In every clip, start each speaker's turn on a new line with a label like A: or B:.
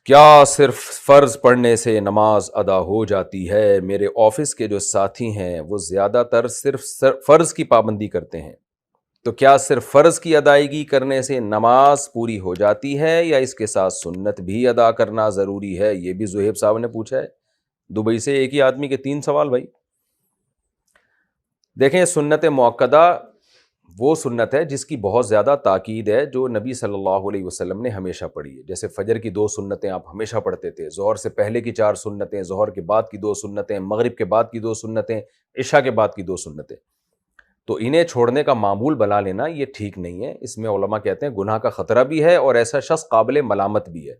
A: کیا صرف فرض پڑھنے سے نماز ادا ہو جاتی ہے؟ میرے آفس کے جو ساتھی ہیں وہ زیادہ تر صرف فرض کی پابندی کرتے ہیں، تو کیا صرف فرض کی ادائیگی کرنے سے نماز پوری ہو جاتی ہے یا اس کے ساتھ سنت بھی ادا کرنا ضروری ہے؟ یہ بھی زہیب صاحب نے پوچھا ہے دبئی سے، ایک ہی آدمی کے 3 سوال بھائی۔ دیکھیں، سنت موقدہ وہ سنت ہے جس کی بہت زیادہ تاکید ہے، جو نبی صلی اللہ علیہ وسلم نے ہمیشہ پڑھی ہے۔ جیسے فجر کی 2 سنتیں آپ ہمیشہ پڑھتے تھے، ظہر سے پہلے کی 4 سنتیں، ظہر کے بعد کی 2 سنتیں، مغرب کے بعد کی 2 سنتیں، عشاء کے بعد کی 2 سنتیں۔ تو انہیں چھوڑنے کا معمول بنا لینا یہ ٹھیک نہیں ہے، اس میں علماء کہتے ہیں گناہ کا خطرہ بھی ہے اور ایسا شخص قابل ملامت بھی ہے۔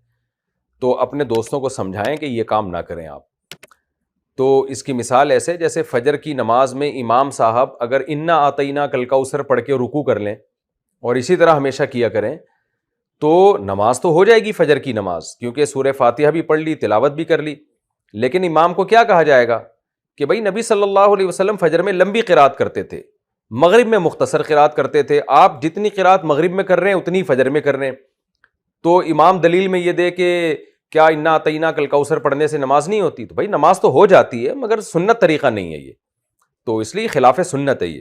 A: تو اپنے دوستوں کو سمجھائیں کہ یہ کام نہ کریں آپ۔ تو اس کی مثال ایسے جیسے فجر کی نماز میں امام صاحب اگر انا آتینا کل کوثر پڑھ کے رکوع کر لیں اور اسی طرح ہمیشہ کیا کریں تو نماز تو ہو جائے گی فجر کی نماز، کیونکہ سورہ فاتحہ بھی پڑھ لی، تلاوت بھی کر لی۔ لیکن امام کو کیا کہا جائے گا کہ بھائی نبی صلی اللہ علیہ وسلم فجر میں لمبی قرات کرتے تھے، مغرب میں مختصر قرات کرتے تھے، آپ جتنی قرات مغرب میں کر رہے ہیں اتنی فجر میں کر رہے ہیں۔ تو امام دلیل میں یہ دے کہ کیا انا اطعنا کل کوثر پڑھنے سے نماز نہیں ہوتی؟ تو بھائی نماز تو ہو جاتی ہے مگر سنت طریقہ نہیں ہے یہ، تو اس لیے خلاف سنت ہے یہ۔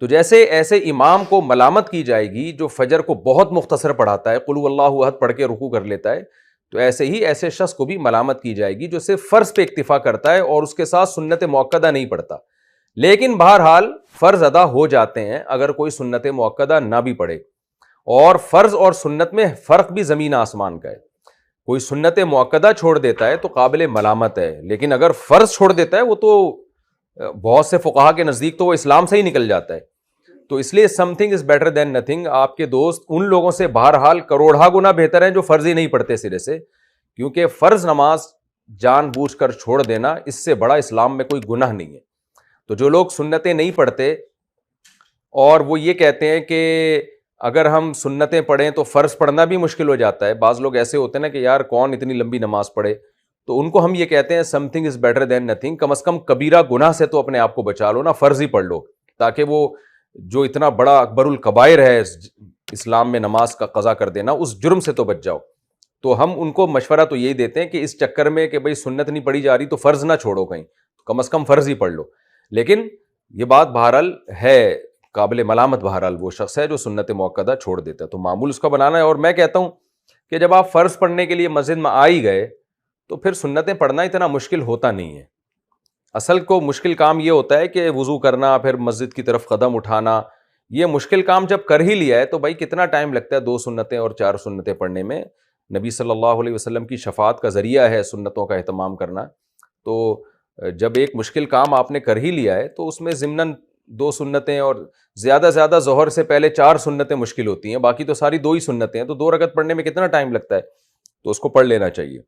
A: تو جیسے ایسے امام کو ملامت کی جائے گی جو فجر کو بہت مختصر پڑھاتا ہے، قل هو اللہ احد پڑھ کے رکوع کر لیتا ہے، تو ایسے ہی ایسے شخص کو بھی ملامت کی جائے گی جو صرف فرض پہ اکتفا کرتا ہے اور اس کے ساتھ سنت موقدہ نہیں پڑھتا۔ لیکن بہرحال فرض ادا ہو جاتے ہیں اگر کوئی سنت موقدہ نہ بھی پڑھے، اور فرض اور سنت میں فرق بھی زمین آسمان کا ہے۔ کوئی سنت موقدہ چھوڑ دیتا ہے تو قابل ملامت ہے، لیکن اگر فرض چھوڑ دیتا ہے وہ تو بہت سے فقہا کے نزدیک تو وہ اسلام سے ہی نکل جاتا ہے۔ تو اس لیے some thing is better than nothing, آپ کے دوست ان لوگوں سے بہرحال کروڑا گنا بہتر ہیں جو فرض ہی نہیں پڑھتے سرے سے، کیونکہ فرض نماز جان بوجھ کر چھوڑ دینا اس سے بڑا اسلام میں کوئی گناہ نہیں ہے۔ تو جو لوگ سنتیں نہیں پڑھتے اور وہ یہ کہتے ہیں کہ اگر ہم سنتیں پڑھیں تو فرض پڑھنا بھی مشکل ہو جاتا ہے، بعض لوگ ایسے ہوتے ہیں نا کہ یار کون اتنی لمبی نماز پڑھے، تو ان کو ہم یہ کہتے ہیں something is better than nothing, کم از کم کبیرہ گناہ سے تو اپنے آپ کو بچا لو نا، فرض ہی پڑھ لو، تاکہ وہ جو اتنا بڑا اکبر الکبائر ہے اسلام میں نماز کا قضا کر دینا، اس جرم سے تو بچ جاؤ۔ تو ہم ان کو مشورہ تو یہی دیتے ہیں کہ اس چکر میں کہ بھئی سنت نہیں پڑھی جا رہی تو فرض نہ چھوڑو کہیں، کم از کم فرض ہی پڑھ لو۔ لیکن یہ بات بہرحال ہے، قابل ملامت بہرحال وہ شخص ہے جو سنت موقدہ چھوڑ دیتا ہے، تو معمول اس کا بنانا ہے۔ اور میں کہتا ہوں کہ جب آپ فرض پڑھنے کے لیے مسجد میں آ ہی گئے تو پھر سنتیں پڑھنا اتنا مشکل ہوتا نہیں ہے۔ اصل کو مشکل کام یہ ہوتا ہے کہ وضو کرنا، پھر مسجد کی طرف قدم اٹھانا، یہ مشکل کام جب کر ہی لیا ہے تو بھائی کتنا ٹائم لگتا ہے 2 سنتیں اور 4 سنتیں پڑھنے میں؟ نبی صلی اللہ علیہ وسلم کی شفاعت کا ذریعہ ہے سنتوں کا اہتمام کرنا۔ تو جب ایک مشکل کام آپ نے کر ہی لیا ہے تو اس میں ضمناً 2 سنتیں اور زیادہ ظہر سے پہلے 4 سنتیں مشکل ہوتی ہیں، باقی تو ساری 2 ہی سنتیں ہیں، تو 2 رکعت پڑھنے میں کتنا ٹائم لگتا ہے؟ تو اس کو پڑھ لینا چاہیے۔